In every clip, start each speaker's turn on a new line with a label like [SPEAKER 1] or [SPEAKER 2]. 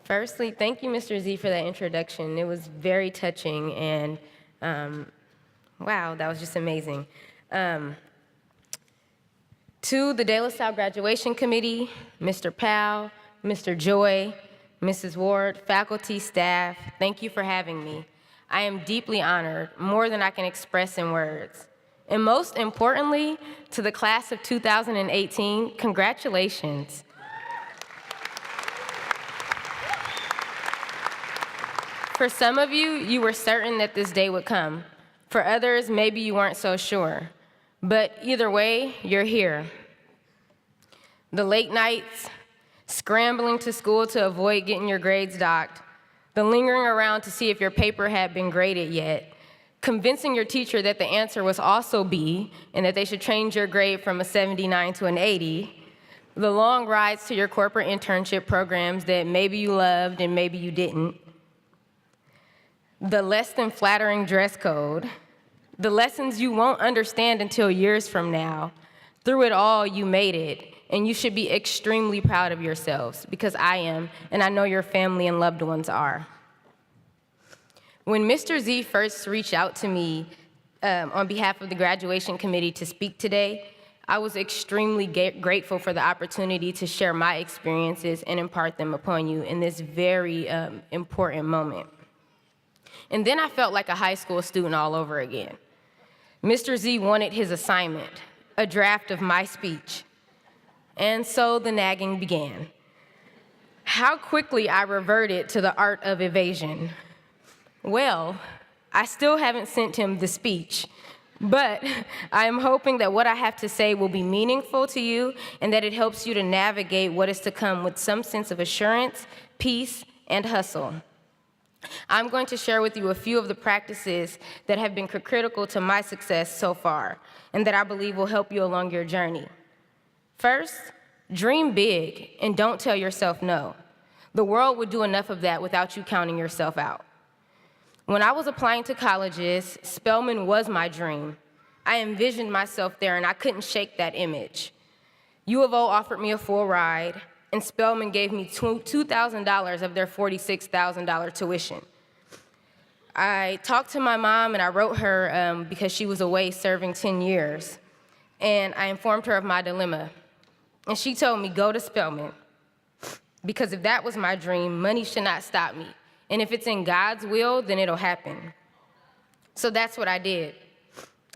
[SPEAKER 1] Firstly, thank you, Mr. Z, for that introduction. It was very touching, and wow, that was just amazing. To the De La Salle Graduation Committee, Mr. Powell, Mr. Joy, Mrs. Ward, faculty, staff, thank you for having me. I am deeply honored, more than I can express in words. And most importantly, to the class of 2018, congratulations. For some of you, you were certain that this day would come. For others, maybe you weren't so sure. But either way, you're here. The late nights, scrambling to school to avoid getting your grades docked, the lingering around to see if your paper had been graded yet, convincing your teacher that the answer was also B and that they should change your grade from a 79 to an 80, the long rides to your corporate internship programs that maybe you loved and maybe you didn't, the less than flattering dress code, the lessons you won't understand until years from now. Through it all, you made it, and you should be extremely proud of yourselves, because I am, and I know your family and loved ones are. When Mr. Z first reached out to me on behalf of the graduation committee to speak today, I was extremely grateful for the opportunity to share my experiences and impart them upon you in this very important moment. And then I felt like a high school student all over again. Mr. Z wanted his assignment, a draft of my speech. And so the nagging began. How quickly I reverted to the art of evasion. Well, I still haven't sent him the speech, but I am hoping that what I have to say will be meaningful to you and that it helps you to navigate what is to come with some sense of assurance, peace, and hustle. I'm going to share with you a few of the practices that have been critical to my success so far and that I believe will help you along your journey. First, dream big and don't tell yourself no. The world would do enough of that without you counting yourself out. When I was applying to colleges, Spelman was my dream. I envisioned myself there and I couldn't shake that image. U of O offered me a full ride, and Spelman gave me $2,000 of their $46,000 tuition. I talked to my mom and I wrote her because she was away serving 10 years, and I informed her of my dilemma. And she told me, go to Spelman, because if that was my dream, money should not stop me. And if it's in God's will, then it'll happen. So that's what I did.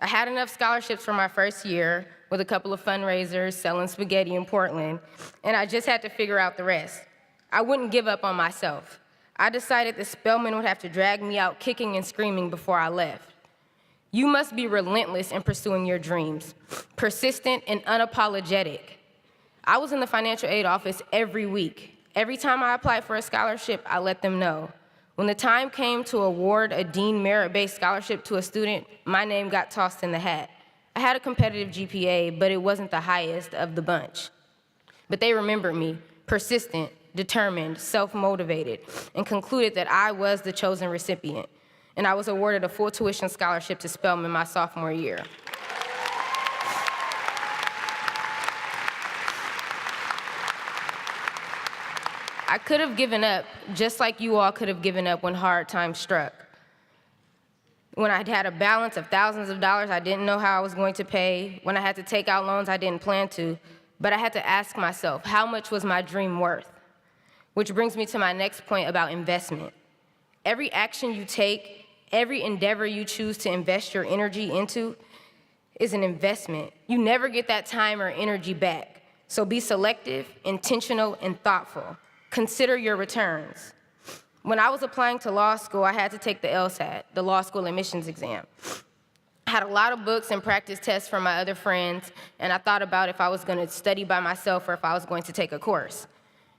[SPEAKER 1] I had enough scholarships for my first year with a couple of fundraisers, selling spaghetti in Portland, and I just had to figure out the rest. I wouldn't give up on myself. I decided that Spelman would have to drag me out kicking and screaming before I left. You must be relentless in pursuing your dreams, persistent and unapologetic. I was in the financial aid office every week. Every time I applied for a scholarship, I let them know. When the time came to award a dean merit-based scholarship to a student, my name got tossed in the hat. I had a competitive GPA, but it wasn't the highest of the bunch. But they remembered me, persistent, determined, self-motivated, and concluded that I was the chosen recipient. And I was awarded a full tuition scholarship to Spelman my sophomore year. I could have given up, just like you all could have given up when hard times struck. When I had a balance of thousands of dollars I didn't know how I was going to pay, when I had to take out loans I didn't plan to, but I had to ask myself, how much was my dream worth? Which brings me to my next point about investment. Every action you take, every endeavor you choose to invest your energy into is an investment. You never get that time or energy back. So be selective, intentional, and thoughtful. Consider your returns. When I was applying to law school, I had to take the LSAT, the law school admissions exam. I had a lot of books and practice tests from my other friends, and I thought about if I was going to study by myself or if I was going to take a course.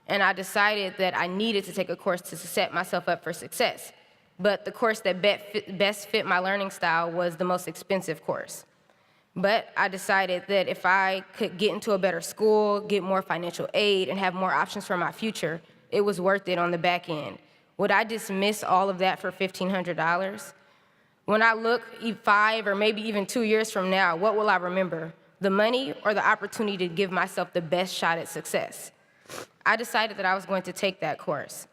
[SPEAKER 1] And I decided that I needed to take a course to set myself up for success. But the course that best fit my learning style was the most expensive course. But I decided that if I could get into a better school, get more financial aid, and have more options for my future, it was worth it on the back end. Would I dismiss all of that for $1,500? When I look 5 or maybe even 2 years from now, what will I remember? The money or the opportunity to give myself the best shot at success? I decided that I was going to take that course.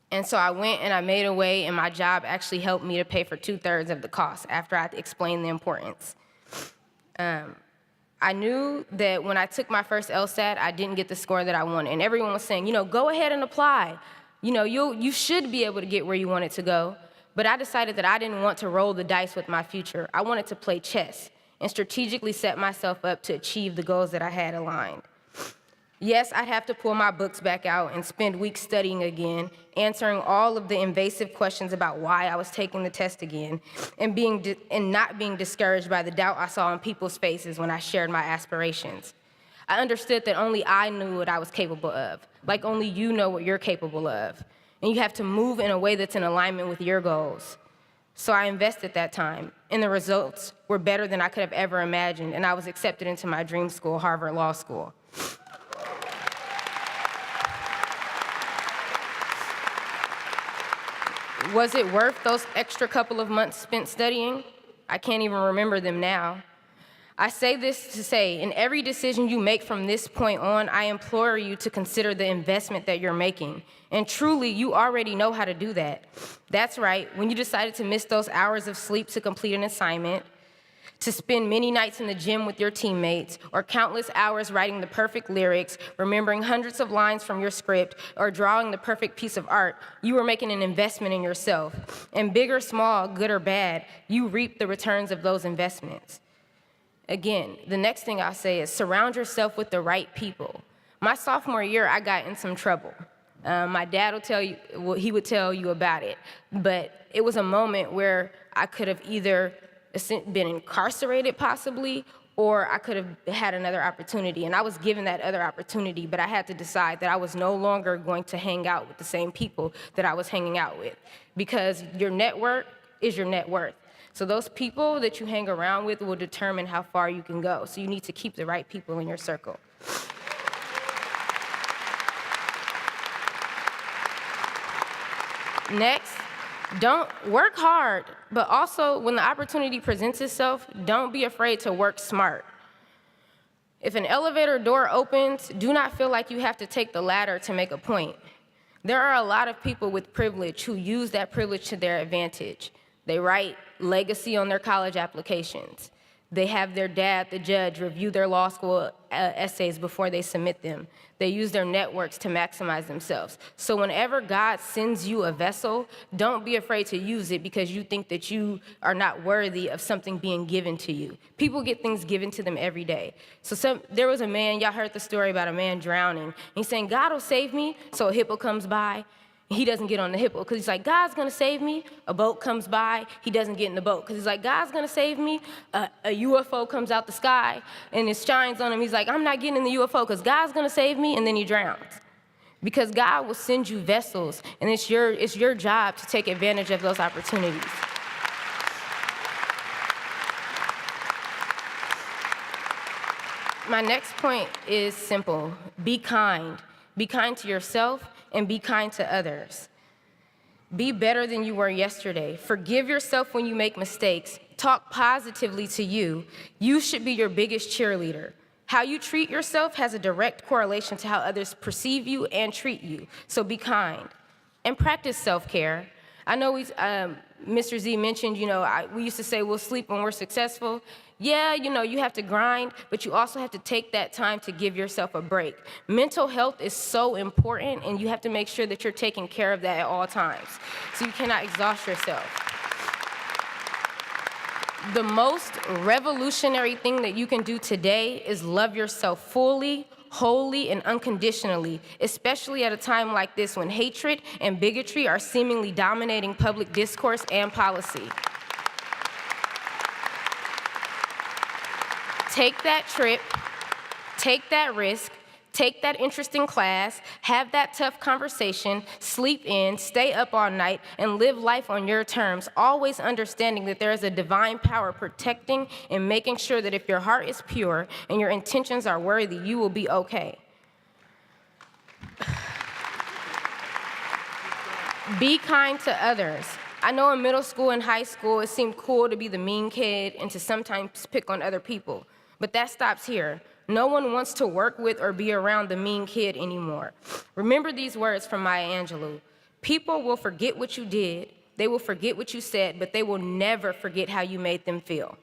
[SPEAKER 1] And so I went and I made a way, and my job actually helped me to pay for 2/3 of the cost after I explained the importance. I knew that when I took my first LSAT, I didn't get the score that I wanted. And everyone was saying, go ahead and apply. You should be able to get where you wanted to go. But I decided that I didn't want to roll the dice with my future. I wanted to play chess and strategically set myself up to achieve the goals that I had aligned. Yes, I'd have to pull my books back out and spend weeks studying again, answering all of the invasive questions about why I was taking the test again, and not being discouraged by the doubt I saw on people's faces when I shared my aspirations. I understood that only I knew what I was capable of, like only you know what you're capable of, and you have to move in a way that's in alignment with your goals. So I invested that time, and the results were better than I could have ever imagined, and I was accepted into my dream school, Harvard Law School. Was it worth those extra couple of months spent studying? I can't even remember them now. I say this to say, in every decision you make from this point on, I implore you to consider the investment that you're making. And truly, you already know how to do that. That's right, when you decided to miss those hours of sleep to complete an assignment, to spend many nights in the gym with your teammates, or countless hours writing the perfect lyrics, remembering hundreds of lines from your script, or drawing the perfect piece of art, you are making an investment in yourself. And big or small, good or bad, you reap the returns of those investments. Again, the next thing I'll say is surround yourself with the right people. My sophomore year, I got in some trouble. My dad will tell you, he would tell you about it, but it was a moment where I could have either been incarcerated possibly, or I could have had another opportunity. And I was given that other opportunity, but I had to decide that I was no longer going to hang out with the same people that I was hanging out with, because your network is your net worth. So those people that you hang around with will determine how far you can go. So you need to keep the right people in your circle. Next, don't work hard, but also when the opportunity presents itself, don't be afraid to work smart. If an elevator door opens, do not feel like you have to take the ladder to make a point. There are a lot of people with privilege who use that privilege to their advantage. They write legacy on their college applications. They have their dad, the judge, review their law school essays before they submit them. They use their networks to maximize themselves. So whenever God sends you a vessel, don't be afraid to use it because you think that you are not worthy of something being given to you. People get things given to them every day. So there was a man, y'all heard the story about a man drowning. And he's saying, God will save me, so a hippo comes by. He doesn't get on the hippo because he's like, God's gonna save me. A boat comes by, he doesn't get in the boat because he's like, God's gonna save me. A UFO comes out the sky and it shines on him. He's like, I'm not getting in the UFO because God's gonna save me, and then he drowns. Because God will send you vessels, and it's your job to take advantage of those opportunities. My next point is simple. Be kind. Be kind to yourself, and be kind to others. Be better than you were yesterday. Forgive yourself when you make mistakes. Talk positively to you. You should be your biggest cheerleader. How you treat yourself has a direct correlation to how others perceive you and treat you. So be kind. And practice self-care. I know Mr. Z mentioned, we used to say we'll sleep when we're successful. Yeah, you have to grind, but you also have to take that time to give yourself a break. Mental health is so important, and you have to make sure that you're taking care of that at all times. So you cannot exhaust yourself. The most revolutionary thing that you can do today is love yourself fully, wholly, and unconditionally, especially at a time like this when hatred and bigotry are seemingly dominating public discourse and policy. Take that trip, take that risk, take that interesting class, have that tough conversation, sleep in, stay up all night, and live life on your terms, always understanding that there is a divine power protecting and making sure that if your heart is pure and your intentions are worthy, you will be okay. Be kind to others. I know in middle school and high school, it seemed cool to be the mean kid and to sometimes pick on other people. But that stops here. No one wants to work with or be around the mean kid anymore. Remember these words from Maya Angelou. People will forget what you did, they will forget what you said, but they will never forget how you made them feel.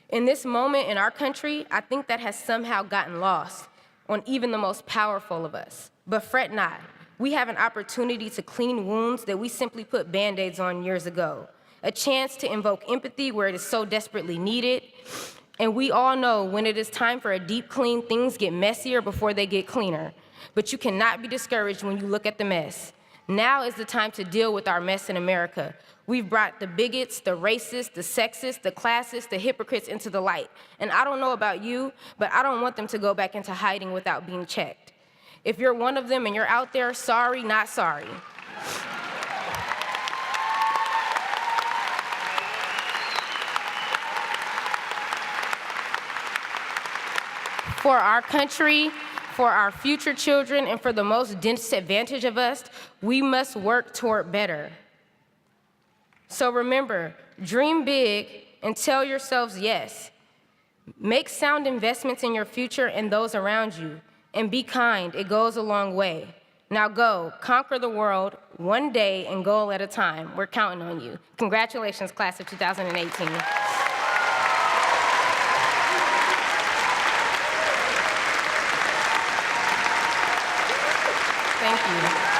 [SPEAKER 1] In this moment in our country, I think that has somehow gotten lost on even the most powerful of us. But fret not. We have an opportunity to clean wounds that we simply put Band-Aids on years ago, a chance to invoke empathy where it is so desperately needed. And we all know when it is time for a deep clean, things get messier before they get cleaner. But you cannot be discouraged when you look at the mess. Now is the time to deal with our mess in America. We've brought the bigots, the racists, the sexists, the classists, the hypocrites into the light. And I don't know about you, but I don't want them to go back into hiding without being checked. If you're one of them and you're out there, sorry, not sorry. For our country, for our future children, and for the most disadvantaged of us, we must work toward better. So remember, dream big and tell yourselves yes. Make sound investments in your future and those around you, and be kind. It goes a long way. Now go, conquer the world, one day and goal at a time. We're counting on you. Congratulations, class of 2018. Thank you.